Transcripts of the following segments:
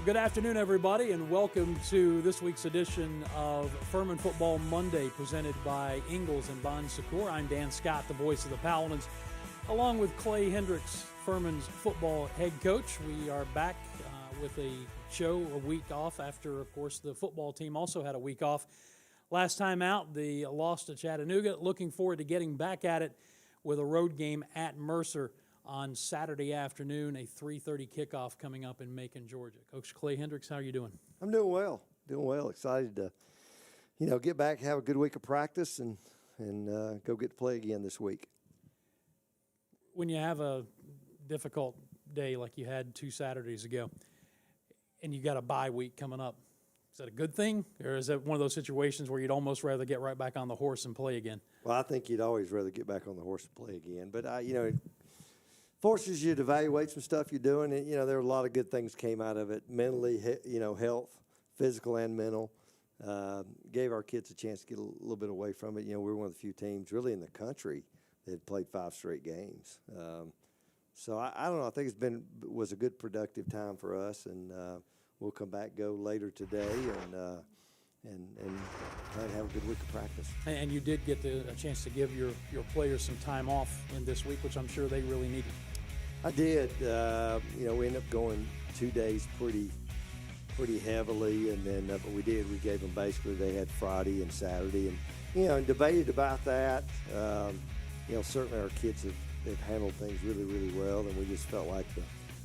Good afternoon, everybody, and welcome to this week's edition of Furman Football Monday, presented by Ingalls and Bon Secours. I'm Dan Scott, the voice of the Paladins, along with Clay Hendrix, Furman's football head coach. We are back with a show a week off after, of course, the football team also had a week off. Last time out, the loss to Chattanooga. Looking forward to getting back at it with a road game at Mercer on Saturday afternoon, a 3:30 kickoff coming up in Macon, Georgia. Coach Clay Hendrix, how are you doing? I'm doing well. Excited to, get back, have a good week of practice, and go get to play again this week. When you have a difficult day like you had 2 Saturdays ago, and you got a bye week coming up, is that a good thing, or is that one of those situations where you'd almost rather get right back on the horse and play again? Well, I think you'd always rather get back on the horse and play again, but it forces you to evaluate some stuff you're doing, and there are a lot of good things came out of it. Mentally, health, physical and mental. Gave our kids a chance to get a little bit away from it. We were one of the few teams really in the country that had played 5 straight games. So I don't know. I think was a good productive time for us, and we'll come back, go later today, and try to have a good week of practice. And you did get a chance to give your players some time off in this week, which I'm sure they really needed. I did. We ended up going 2 days pretty heavily, and then but we gave them basically, they had Friday and Saturday, and debated about that. Certainly our kids have handled things really, really well, and we just felt like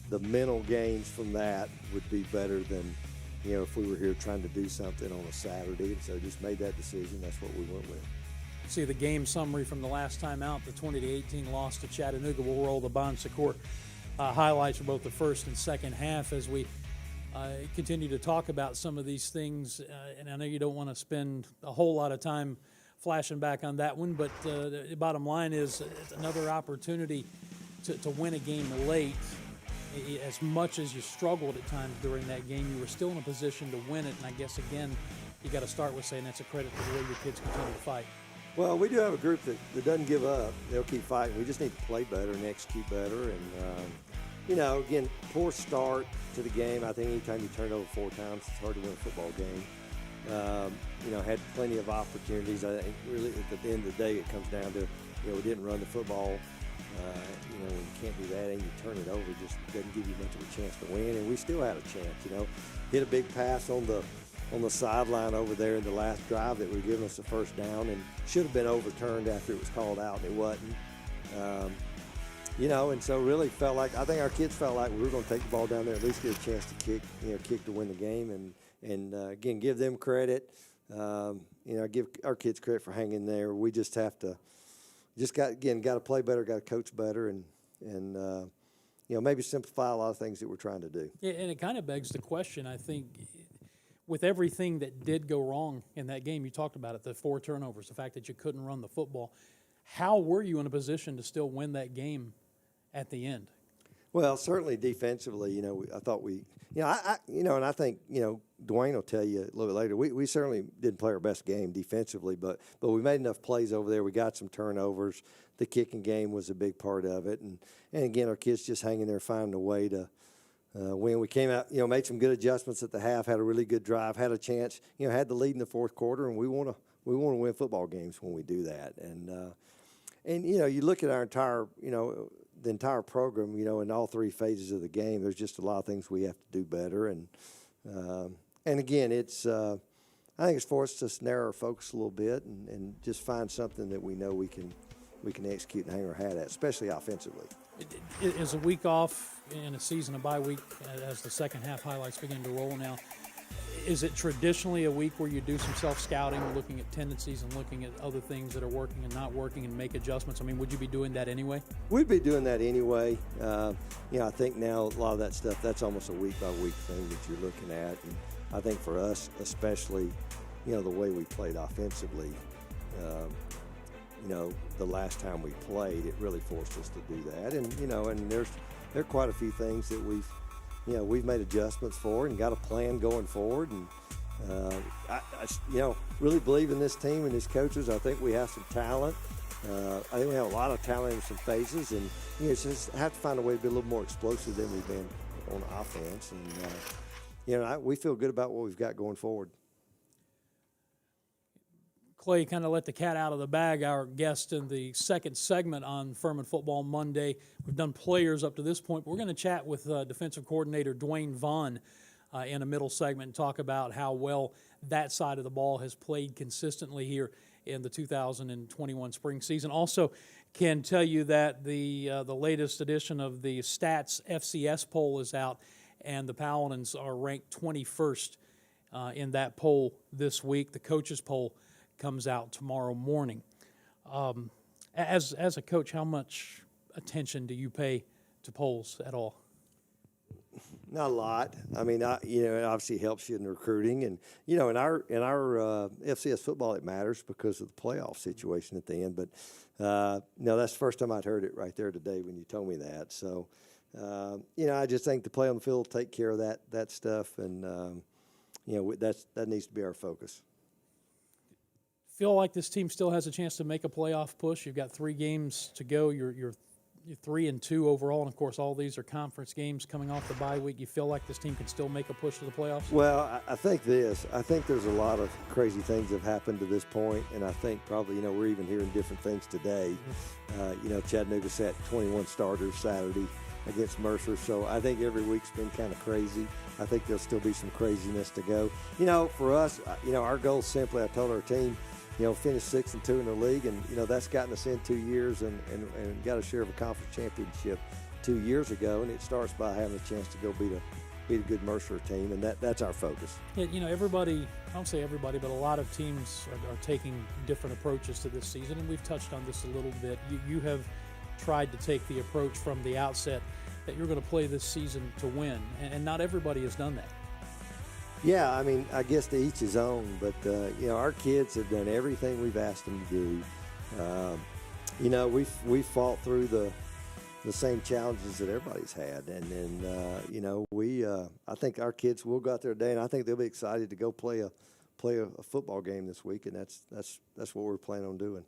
the mental gains from that would be better than if we were here trying to do something on a Saturday. And so just made that decision. That's what we went with. See the game summary from the last time out, the 20-18 loss to Chattanooga. We'll roll the Bon Secours highlights for both the first and second half as we continue to talk about some of these things. And I know you don't want to spend a whole lot of time flashing back on that one, but the bottom line is it's another opportunity to win a game late. As much as you struggled at times during that game, you were still in a position to win it. And I guess, again, you got to start with saying that's a credit to the way your kids continue to fight. Well, we do have a group that doesn't give up. They'll keep fighting. We just need to play better and execute better. And, again, poor start to the game. I think anytime you turn it over 4 times, it's hard to win a football game. Had plenty of opportunities. I think really at the end of the day it comes down to, we didn't run the football. When you can't do that and you turn it over, it just doesn't give you much of a chance to win. And we still had a chance, Hit a big pass on the sideline over there in the last drive that would have given us the first down and should have been overturned after it was called out, and it wasn't. And so really I think our kids felt like we were going to take the ball down there, at least get a chance to kick to win the game, and again, give them credit. Give our kids credit for hanging there. We just have to got to play better, got to coach better, and maybe simplify a lot of things that we're trying to do. Yeah, and it kind of begs the question, I think, with everything that did go wrong in that game. You talked about it, the 4 turnovers, the fact that you couldn't run the football. How were you in a position to still win that game at the end? Well, certainly defensively, I thought and I think, Duane will tell you a little bit later, we certainly didn't play our best game defensively, but we made enough plays over there. We got some turnovers. The kicking game was a big part of it. And again, our kids just hanging there, finding a way to win. We came out, made some good adjustments at the half, had a really good drive, had a chance, had the lead in the fourth quarter, and we want to win football games when we do that. And you look at our entire, the entire program, in all 3 phases of the game, there's just a lot of things we have to do better. And again, it's I think it's forced us to narrow our focus a little bit and just find something that we know we can execute and hang our hat at, especially offensively. Is a week off in a season, a bye week, as the second half highlights begin to roll now, is it traditionally a week where you do some self-scouting, looking at tendencies and looking at other things that are working and not working and make adjustments? I mean, would you be doing that anyway? We'd be doing that anyway. I think now a lot of that stuff, that's almost a week-by-week thing that you're looking at. And I think for us, especially, the way we played offensively, the last time we played, it really forced us to do that. And, and there are quite a few things that we've made adjustments for and got a plan going forward. And I really believe in this team and these coaches. I think we have some talent. I think we have a lot of talent in some phases, and just have to find a way to be a little more explosive than we've been on offense. we feel good about what we've got going forward. Clay kind of let the cat out of the bag, our guest in the second segment on Furman Football Monday. We've done players up to this point, but we're going to chat with defensive coordinator Duane Vaughn in a middle segment and talk about how well that side of the ball has played consistently here in the 2021 spring season. Also, can tell you that the latest edition of the Stats FCS poll is out, and the Paladins are ranked 21st in that poll this week. The coaches poll comes out tomorrow morning. As a coach, how much attention do you pay to polls at all? Not a lot. I mean, it obviously helps you in recruiting, and in our FCS football it matters because of the playoff situation at the end. But no, that's the first time I'd heard it right there today when you told me that. So I just think the play on the field will take care of that stuff, and that needs to be our focus. Feel like this team still has a chance to make a playoff push? You've got 3 games to go. You're 3-2 overall, and of course, all these are conference games coming off the bye week. You feel like this team can still make a push to the playoffs? Well, I think there's a lot of crazy things that have happened to this point, and I think probably we're even hearing different things today. Chattanooga sat 21 starters Saturday against Mercer, so I think every week's been kind of crazy. I think there'll still be some craziness to go. For us, our goal is simply, I told our team, finish 6-2 in the league, and that's gotten us in 2 years, and got a share of a conference championship 2 years ago, and it starts by having a chance to go beat a good Mercer team, and that's our focus. Yeah, everybody, I don't say everybody, but a lot of teams are taking different approaches to this season, and we've touched on this a little bit. You have tried to take the approach from the outset that you're going to play this season to win, and not everybody has done that. Yeah, I mean, I guess to each his own, but, our kids have done everything we've asked them to do. We've fought through the same challenges that everybody's had, and then, I think our kids will go out there today, and I think they'll be excited to go play a football game this week, and that's what we're planning on doing.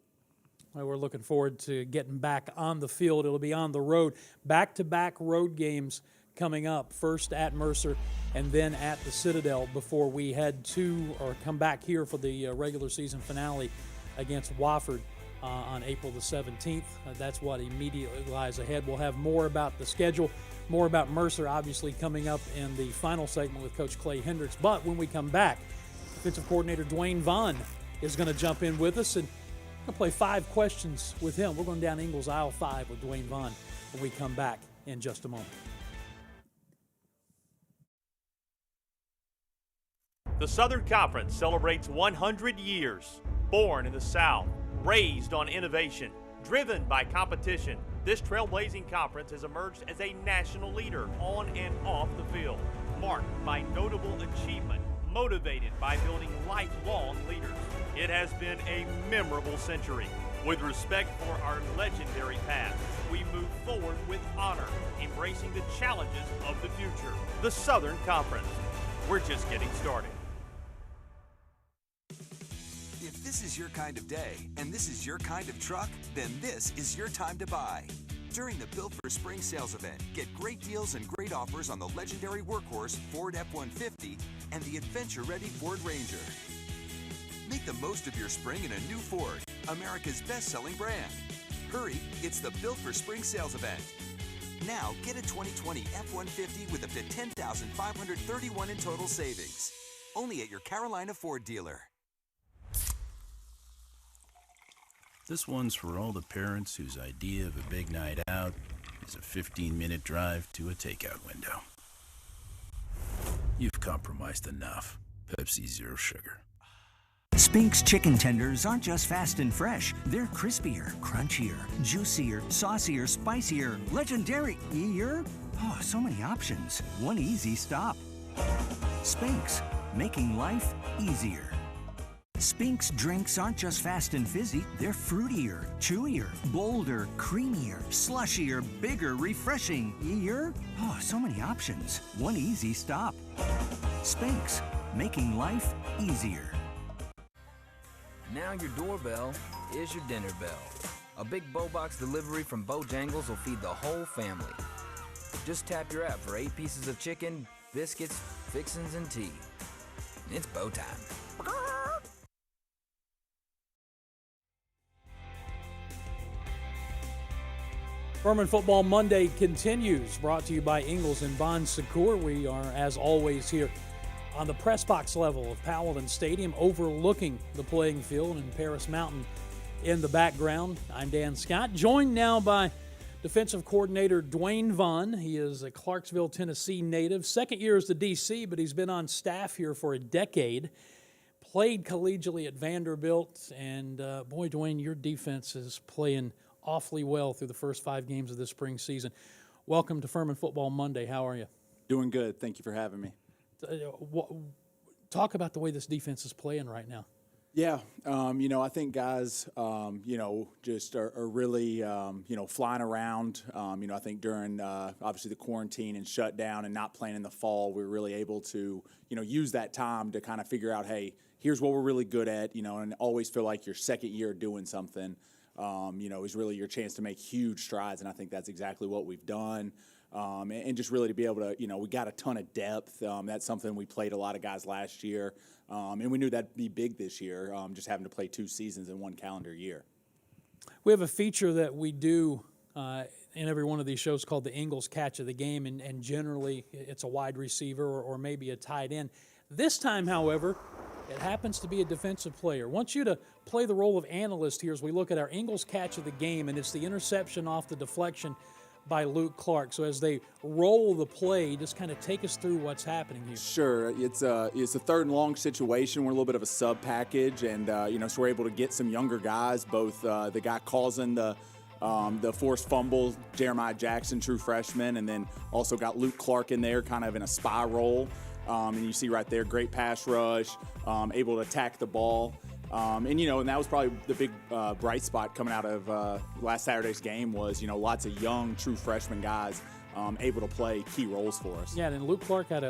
Well, we're looking forward to getting back on the field. It'll be on the road. Back-to-back road games coming up, first at Mercer and then at the Citadel before we head to or come back here for the regular season finale against Wofford on April the 17th. That's what immediately lies ahead. We'll have more about the schedule, more about Mercer obviously coming up in the final segment with Coach Clay Hendrix. But when we come back, defensive coordinator Duane Vaughn is going to jump in with us, and we're going to play 5 questions with him. We're going down Ingles aisle 5 with Duane Vaughn when we come back in just a moment. The Southern Conference celebrates 100 years. Born in the South, raised on innovation, driven by competition, this trailblazing conference has emerged as a national leader on and off the field, marked by notable achievement, motivated by building lifelong leaders. It has been a memorable century. With respect for our legendary past, we move forward with honor, embracing the challenges of the future. The Southern Conference. We're just getting started. If this is your kind of day and this is your kind of truck, then this is your time to buy. During the Built for Spring sales event, get great deals and great offers on the legendary workhorse Ford F-150 and the adventure-ready Ford Ranger. Make the most of your spring in a new Ford, America's best-selling brand. Hurry, it's the Built for Spring sales event. Now, get a 2020 F-150 with up to $10,531 in total savings. Only at your Carolina Ford dealer. This one's for all the parents whose idea of a big night out is a 15-minute drive to a takeout window. You've compromised enough. Pepsi Zero Sugar. Spink's chicken tenders aren't just fast and fresh. They're crispier, crunchier, juicier, saucier, spicier, legendary-ier. Oh, so many options. One easy stop. Spink's, making life easier. Spink's drinks aren't just fast and fizzy, they're fruitier, chewier, bolder, creamier, slushier, bigger, refreshing-ier. Oh, so many options. One easy stop. Spink's, making life easier. Now your doorbell is your dinner bell. A big Bo-Box delivery from Bojangles will feed the whole family. Just tap your app for 8 pieces of chicken, biscuits, fixins' and tea. It's bow time. Furman Football Monday continues, brought to you by Ingalls and Bon Secours. We are, as always, here on the press box level of Paladins Stadium, overlooking the playing field and Paris Mountain in the background. I'm Dan Scott, joined now by defensive coordinator Duane Vaughn. He is a Clarksville, Tennessee native. Second year as the DC, but he's been on staff here for a decade. Played collegially at Vanderbilt, and boy, Duane, your defense is playing awfully well through the first 5 games of this spring season. Welcome to Furman Football Monday. How are you? Doing good. Thank you for having me. Talk about the way this defense is playing right now. Yeah, I think guys, just are really, flying around. I think during obviously the quarantine and shutdown and not playing in the fall, we were really able to, use that time to kind of figure out, hey, here's what we're really good at, and always feel like your second year doing something, is really your chance to make huge strides. And I think that's exactly what we've done. And just really to be able to, we got a ton of depth. That's something we played a lot of guys last year. And we knew that'd be big this year, just having to play 2 seasons in 1 calendar year. We have a feature that we do in every one of these shows called the Ingalls Catch of the Game, and generally it's a wide receiver or maybe a tight end. This time, however, it happens to be a defensive player. I want you to play the role of analyst here as we look at our Ingalls Catch of the Game, and it's the interception off the deflection by Luke Clark. So as they roll the play, just kind of take us through what's happening here. Sure. It's a 3rd and long situation. We're a little bit of a sub package, and so we're able to get some younger guys. Both the guy causing the forced fumble, Jeremiah Jackson, true freshman, and then also got Luke Clark in there, kind of in a spy role. And you see right there, great pass rush, able to attack the ball. And that was probably the big bright spot coming out of last Saturday's game was, lots of young, true freshman guys able to play key roles for us. Yeah, and Luke Clark had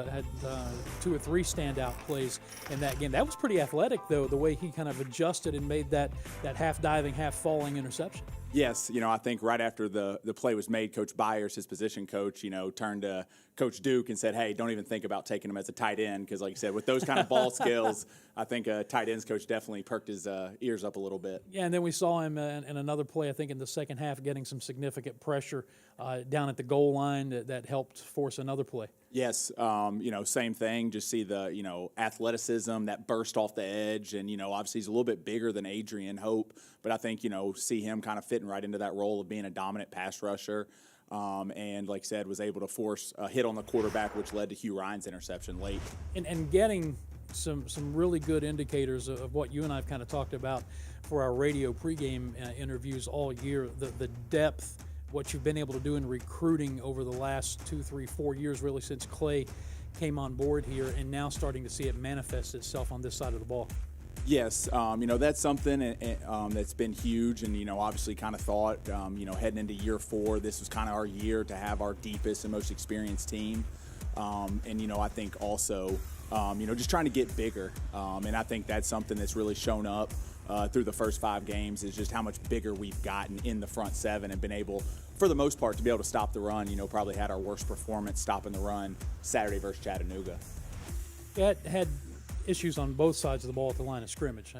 2 or 3 standout plays in that game. That was pretty athletic, though, the way he kind of adjusted and made that half-diving, half-falling interception. Yes, I think right after the play was made, Coach Byers, his position coach, turned to Coach Duke and said, hey, don't even think about taking him as a tight end because, like you said, with those kind of ball skills, I think a tight ends coach definitely perked his ears up a little bit. Yeah, and then we saw him in another play, I think in the second half, getting some significant pressure down at the goal line that helped force another play. Yes, same thing. Just see the, athleticism, that burst off the edge. And, obviously he's a little bit bigger than Adrian Hope. But I think, see him kind of fitting right into that role of being a dominant pass rusher. And, like I said, was able to force a hit on the quarterback, which led to Hugh Ryan's interception late. And getting some really good indicators of what you and I have kind of talked about for our radio pregame interviews all year, the depth, what you've been able to do in recruiting over the last 2, 3, 4 years, really since Clay came on board here, and now starting to see it manifest itself on this side of the ball. Yes, that's something that's been huge, and obviously kind of thought, heading into year 4, this was kind of our year to have our deepest and most experienced team, and I think also, just trying to get bigger, and I think that's something that's really shown up through the first 5 games is just how much bigger we've gotten in the front 7 and been able, for the most part, to be able to stop the run. Probably had our worst performance stopping the run Saturday versus Chattanooga. Yeah, it had issues on both sides of the ball at the line of scrimmage.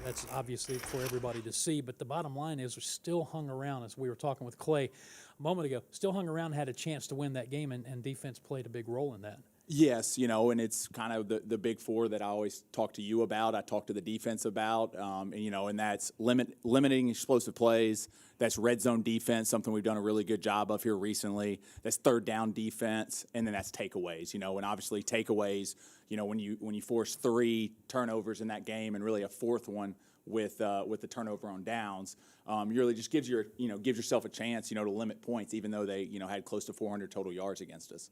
That's obviously for everybody to see, but the bottom line is we still hung around, as we were talking with Clay a moment ago, still hung around and had a chance to win that game, and defense played a big role in that. Yes, and it's kind of the big 4 that I always talk to you about. I talk to the defense about, and that's limiting explosive plays. That's red zone defense, something we've done a really good job of here recently. That's 3rd down defense, and then that's takeaways. And obviously takeaways. When you force 3 turnovers in that game, and really a 4th one with the turnover on downs, really just gives yourself a chance, to limit points, even though they had close to 400 total yards against us.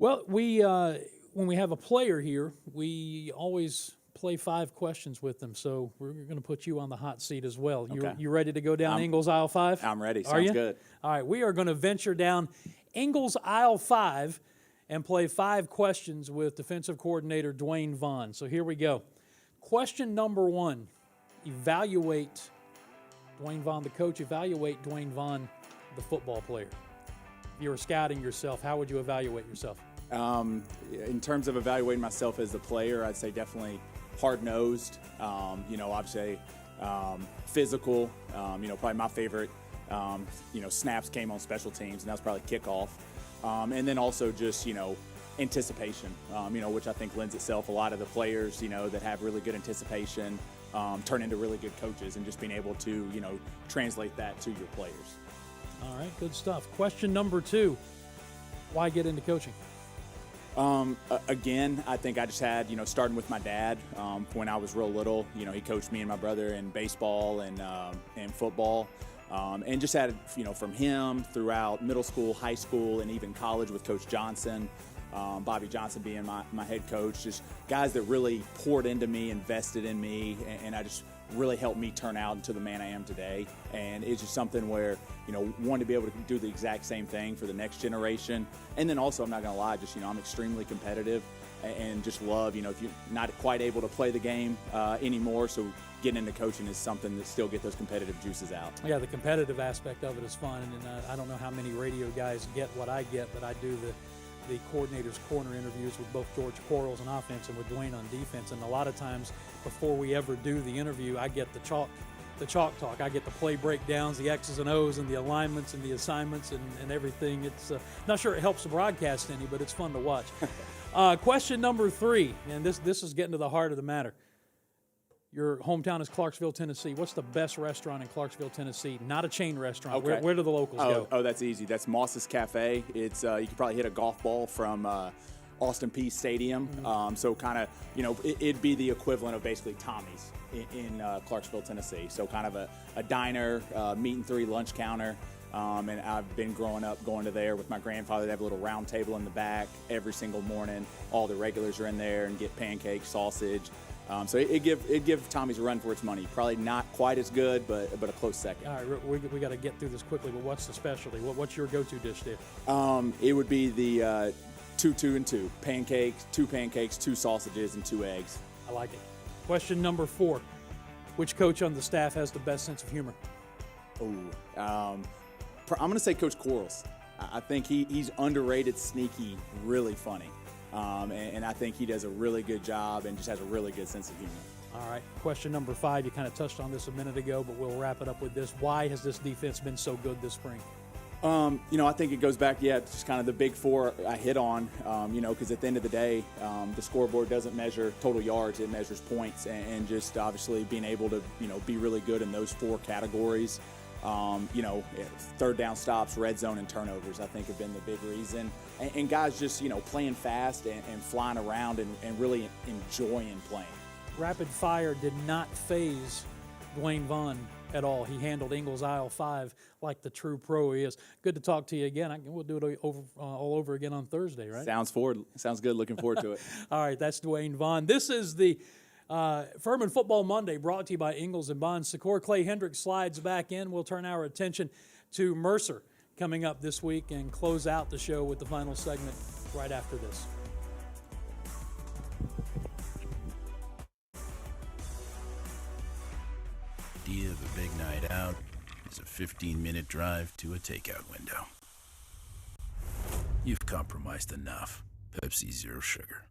Well, when we have a player here, we always play 5 questions with them, so we're going to put you on the hot seat as well. Okay. You ready to go down Ingalls Aisle 5? I'm ready. Are you? Sounds good. All right, we are going to venture down Ingalls Aisle 5 and play 5 questions with defensive coordinator Duane Vaughn. So here we go. Question number 1, evaluate Duane Vaughn, the coach, evaluate Duane Vaughn, the football player. If you were scouting yourself, how would you evaluate yourself? In terms of evaluating myself as a player, I'd say definitely hard-nosed, obviously physical. Probably my favorite, snaps came on special teams, and that was probably kickoff. And then also just, anticipation, which I think lends itself. A lot of the players, that have really good anticipation turn into really good coaches, and just being able to, translate that to your players. All right, good stuff. Question number 2, why get into coaching? Again, I think I just had, starting with my dad when I was real little. He coached me and my brother in baseball and football. And just had, from him throughout middle school, high school, and even college with Coach Johnson, Bobby Johnson being my head coach, just guys that really poured into me, invested in me, and I just really helped me turn out into the man I am today. And it's just something where, wanted to be able to do the exact same thing for the next generation. And then also, I'm not going to lie, just, I'm extremely competitive and just love, if you're not quite able to play the game anymore, so getting into coaching is something that still get those competitive juices out. Yeah, the competitive aspect of it is fun, and I don't know how many radio guys get what I get, but I do the coordinator's corner interviews with both George Quarles on offense and with Duane on defense, and a lot of times before we ever do the interview, I get the chalk talk. I get the play breakdowns, the X's and O's, and the alignments and the assignments and everything. It's not sure it helps the broadcast any, but it's fun to watch. Question number 3, and this is getting to the heart of the matter. Your hometown is Clarksville, Tennessee. What's the best restaurant in Clarksville, Tennessee? Not a chain restaurant. Okay. Where do the locals go? Oh, that's easy. That's Moss's Cafe. It's you could probably hit a golf ball from Austin Peay Stadium. Mm-hmm. So kind of, it'd be the equivalent of basically Tommy's in Clarksville, Tennessee. So kind of a diner, meat and 3 lunch counter. And I've been growing up going to there with my grandfather. They have a little round table in the back every single morning. All the regulars are in there and get pancakes, sausage. So it give Tommy's a run for its money. Probably not quite as good, but a close second. All right, we got to get through this quickly. But what's the specialty? What's your go-to dish there? It would be the 2, 2, and 2 pancakes, 2 sausages, and 2 eggs. I like it. Question number 4: which coach on the staff has the best sense of humor? I'm going to say Coach Quarles. I think he's underrated, sneaky, really funny. And I think he does a really good job and just has a really good sense of humor. All right. Question number 5. You kind of touched on this a minute ago, but we'll wrap it up with this. Why has this defense been so good this spring? I think it goes back, just kind of the big 4 I hit on, because at the end of the day, the scoreboard doesn't measure total yards, it measures points, and just obviously being able to, be really good in those 4 categories. Third down stops, red zone, and turnovers, I think have been the big reason. And guys just, playing fast and flying around and really enjoying playing. Rapid fire did not phase Duane Vaughn at all. He handled Ingles aisle 5 like the true pro he is. Good to talk to you again. We'll do it all over again on Thursday, right? Sounds good. Looking forward to it. All right, that's Duane Vaughn. This is the Furman Football Monday, brought to you by Ingles and Bon Secours. Clay Hendrix slides back in. We'll turn our attention to Mercer coming up this week and close out the show with the final segment right after this. The idea of a big night out is a 15-minute drive to a takeout window. You've compromised enough. Pepsi Zero Sugar.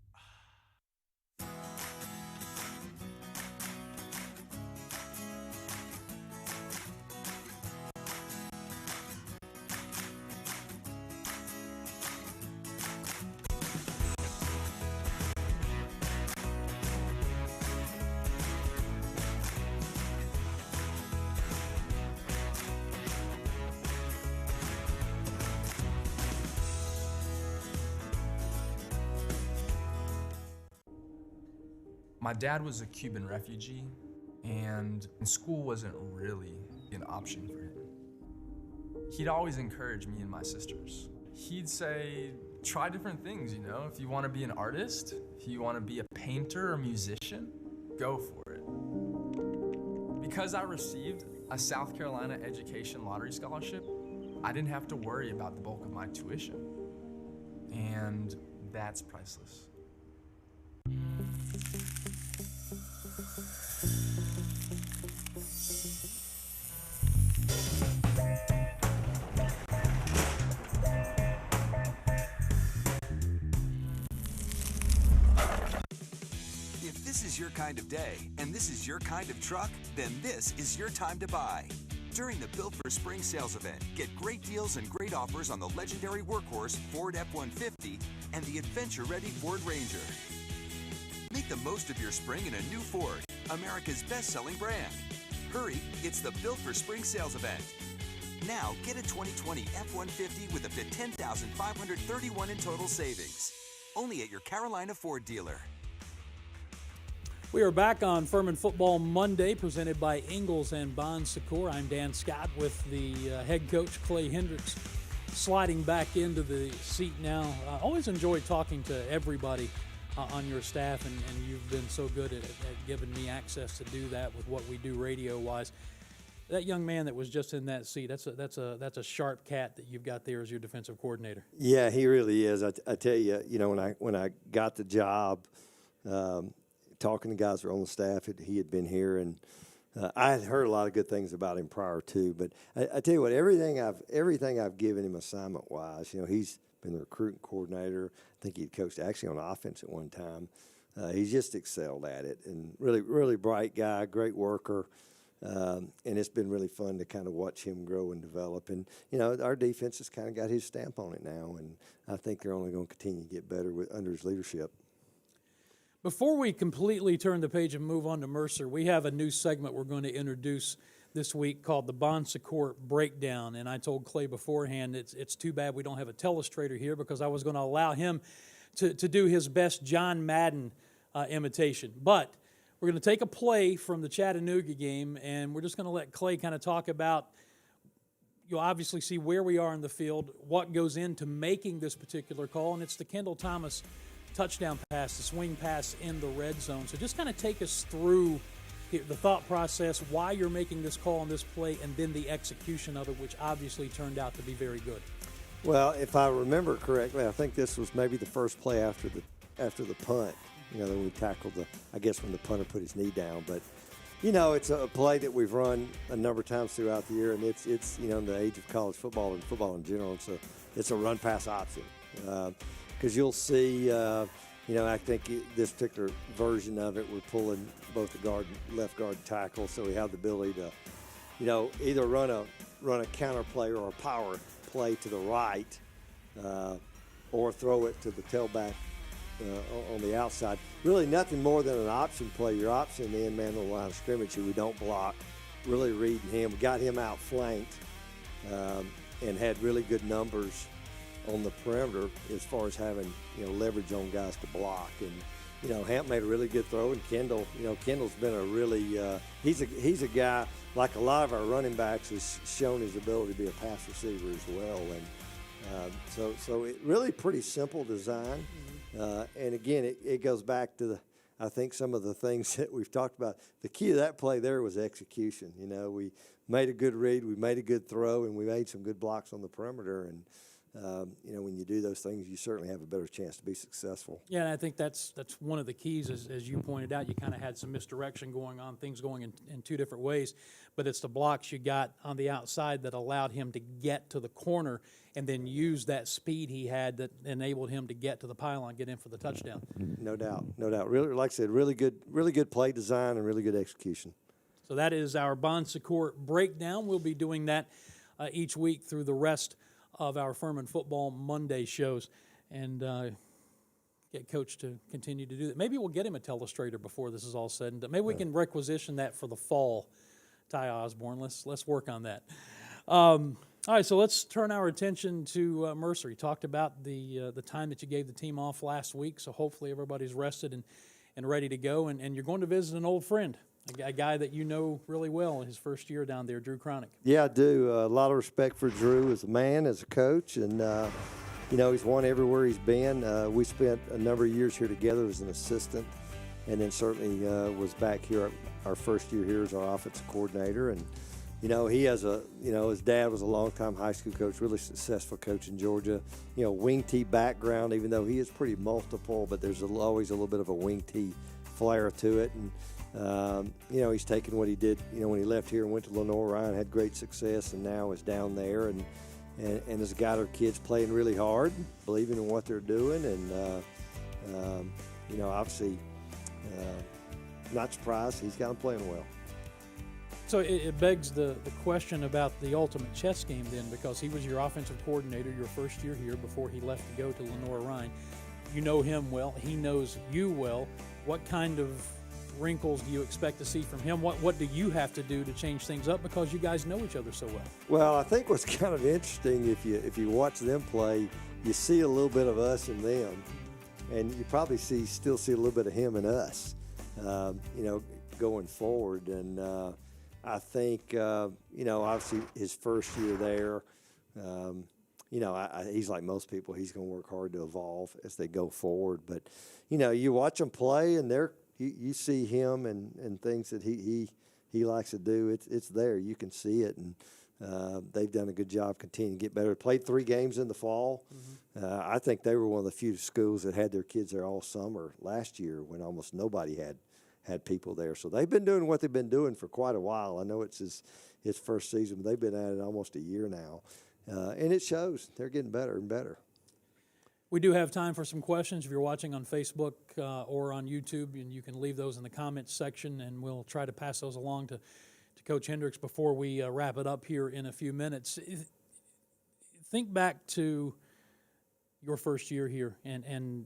My dad was a Cuban refugee, and school wasn't really an option for him. He'd always encourage me and my sisters. He'd say, try different things, if you want to be an artist, if you want to be a painter or musician, go for it. Because I received a South Carolina Education Lottery Scholarship, I didn't have to worry about the bulk of my tuition. And that's priceless. your kind of day and this is your kind of truck, then this is your time to buy. During the Built for Spring sales event, get great deals and great offers on the legendary workhorse Ford F-150 and the adventure-ready Ford Ranger. Make the most of your spring in a new Ford, America's best-selling brand. Hurry, it's the Built for Spring sales event. Now, get a 2020 F-150 with up to $10,531 in total savings. Only at your Carolina Ford dealer. We are back on Furman Football Monday, presented by Ingalls and Bon Secours. I'm Dan Scott with the head coach, Clay Hendrix, sliding back into the seat now. I always enjoy talking to everybody on your staff, and you've been so good at giving me access to do that with what we do radio-wise. That young man that was just in that seat, that's a sharp cat that you've got there as your defensive coordinator. Yeah, he really is. I tell you, when I got the job, talking to guys who were on the staff, he had been here, and I had heard a lot of good things about him prior to. But I tell you what, everything I've given him assignment wise, he's been the recruiting coordinator. I think he coached actually on offense at one time. He's just excelled at it, and really bright guy, great worker. And it's been really fun to kind of watch him grow and develop. And, our defense has kind of got his stamp on it now, and I think they're only going to continue to get better under his leadership. Before we completely turn the page and move on to Mercer, we have a new segment we're going to introduce this week called the Bon Secours Breakdown. And I told Clay beforehand it's too bad we don't have a telestrator here, because I was going to allow him to do his best John Madden imitation. But we're going to take a play from the Chattanooga game, and we're just going to let Clay kind of talk about, you'll obviously see where we are in the field, what goes into making this particular call, and it's the Kendall Thomas touchdown pass, the swing pass in the red zone. So just kind of take us through the thought process, why you're making this call on this play, and then the execution of it, which obviously turned out to be very good. Well, if I remember correctly, I think this was maybe the first play after the punt. Then we tackled when the punter put his knee down. But, it's a play that we've run a number of times throughout the year, and it's in the age of college football and football in general, it's a run-pass option. Because you'll see, I think this particular version of it, we're pulling both the left guard tackle, so we have the ability to, either run a counter play or a power play to the right, or throw it to the tailback on the outside. Really nothing more than an option play. Your option, the end man on the line of scrimmage, who we don't block, really reading him. We got him outflanked and had really good numbers on the perimeter as far as having leverage on guys to block. And Hamp made a really good throw, and Kendall's been a really he's a guy, like a lot of our running backs, has shown his ability to be a pass receiver as well. And so it really pretty simple design. And again, it goes back to I think some of the things that we've talked about. The key to that play there was execution. We made a good read, we made a good throw, and we made some good blocks on the perimeter. And when you do those things, you certainly have a better chance to be successful. Yeah, and I think that's one of the keys, as you pointed out. You kind of had some misdirection going on, things going in two different ways, but it's the blocks you got on the outside that allowed him to get to the corner and then use that speed he had that enabled him to get to the pylon, get in for the touchdown. No doubt. Really, like I said, really good play design and really good execution. So that is our Bon Secours Breakdown. We'll be doing that each week through the rest of our Furman Football Monday shows, and get Coach to continue to do that. Maybe we'll get him a telestrator before this is all said and done. Maybe we can requisition that for the fall, Ty Osborne. Let's work on that. All right, so let's turn our attention to Mercer. You talked about the time that you gave the team off last week, so hopefully everybody's rested and ready to go, and you're going to visit an old friend, a guy that you know really well in his first year down there, Drew Cronick. Yeah, I do. A lot of respect for Drew as a man, as a coach, and, he's won everywhere he's been. We spent a number of years here together as an assistant, and then certainly was back here our first year here as our offensive coordinator. And, he has his dad was a longtime high school coach, really successful coach in Georgia. Wing T background, even though he is pretty multiple, but there's always a little bit of a wing T flair to it. And, he's taken what he did, when he left here and went to Lenore Ryan, had great success, and now is down there and has got our kids playing really hard, believing in what they're doing. And, obviously, not surprised. He's got him playing well. So it begs the question about the ultimate chess game then, because he was your offensive coordinator your first year here before he left to go to Lenore-Rhine. You know him well. He knows you well. What kind of wrinkles do you expect to see from him? What do you have to do to change things up, because you guys know each other so well? Well, I think what's kind of interesting, if you watch them play, you see a little bit of us in them, and you probably still see a little bit of him in us, going forward. And I think, obviously his first year there, he's like most people. He's going to work hard to evolve as they go forward. But, you watch him play, and you see him and things that he likes to do. It's there. You can see it, and they've done a good job continuing to get better. Played 3 games in the fall. I think they were one of the few schools that had their kids there all summer last year when almost nobody had people there. So they've been doing what they've been doing for quite a while. I know it's his first season, but they've been at it almost a year now. And it shows. They're getting better and better. We do have time for some questions. If you're watching on Facebook or on YouTube, and you can leave those in the comments section, and we'll try to pass those along to Coach Hendrix before we wrap it up here in a few minutes. Think back to your first year here and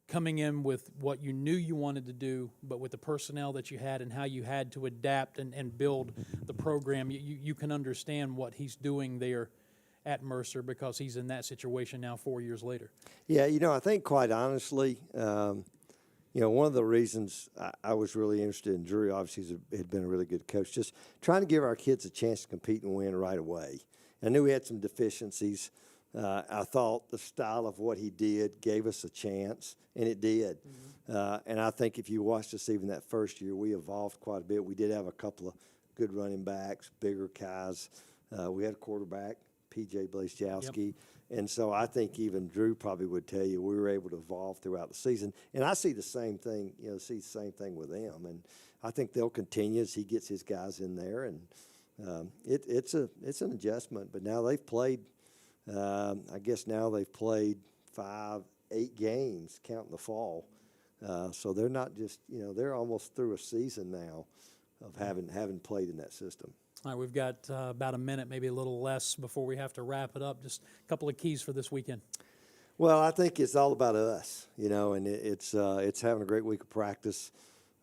coming in with what you knew you wanted to do, but with the personnel that you had and how you had to adapt and build the program. You can understand what he's doing there at Mercer, because he's in that situation now 4 years later. Yeah, I think quite honestly, one of the reasons I was really interested in Drew, obviously had been a really good coach, just trying to give our kids a chance to compete and win right away. I knew we had some deficiencies. I thought the style of what he did gave us a chance, and it did. And I think if you watched us even that first year, we evolved quite a bit. We did have a couple of good running backs, bigger guys. We had a quarterback, P.J. Blazkowski. Yep. And so I think even Drew probably would tell you we were able to evolve throughout the season. And I see the same thing, with them. And I think they'll continue as he gets his guys in there. And it's an adjustment. But now they've played – I guess now they've played 5-8 games, counting the fall. So they're not just, they're almost through a season now of having played in that system. All right, we've got about a minute, maybe a little less, before we have to wrap it up. Just a couple of keys for this weekend. Well, I think it's all about us, and it's having a great week of practice.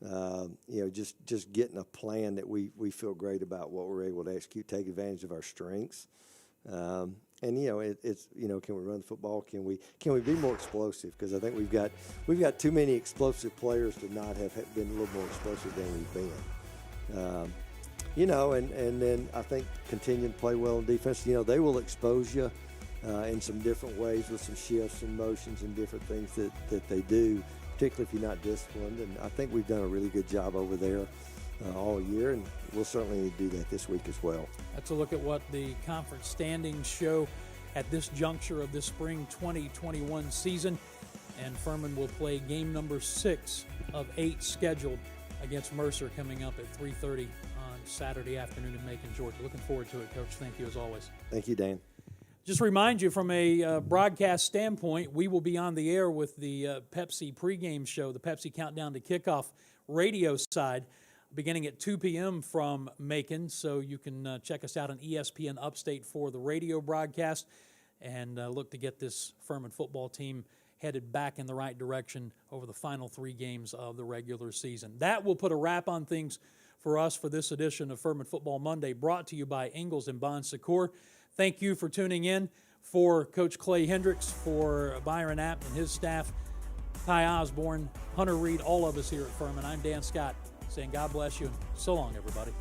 Just getting a plan that we feel great about what we're able to execute, take advantage of our strengths. And it's can we run the football? Can we be more explosive? Because I think we've got too many explosive players to not have been a little more explosive than we've been. And then I think continuing to play well in defense. They will expose you in some different ways with some shifts and motions and different things that they do, particularly if you're not disciplined. And I think we've done a really good job over there all year, and we'll certainly need to do that this week as well. That's a look at what the conference standings show at this juncture of the spring 2021 season. And Furman will play game number 6 of 8 scheduled against Mercer coming up at 3:30 on Saturday afternoon in Macon, Georgia. Looking forward to it, Coach. Thank you as always. Thank you, Dan. Just remind you, from a broadcast standpoint, we will be on the air with the Pepsi pregame show, the Pepsi Countdown to Kickoff radio side, beginning at 2 p.m. from Macon. So you can check us out on ESPN Upstate for the radio broadcast, and look to get this Furman football team headed back in the right direction over the final 3 games of the regular season. That will put a wrap on things for us for this edition of Furman Football Monday, brought to you by Ingalls and Bon Secours. Thank you for tuning in. For Coach Clay Hendrix, for Byron Apt and his staff, Ty Osborne, Hunter Reed, all of us here at Furman, I'm Dan Scott, saying God bless you, and so long, everybody.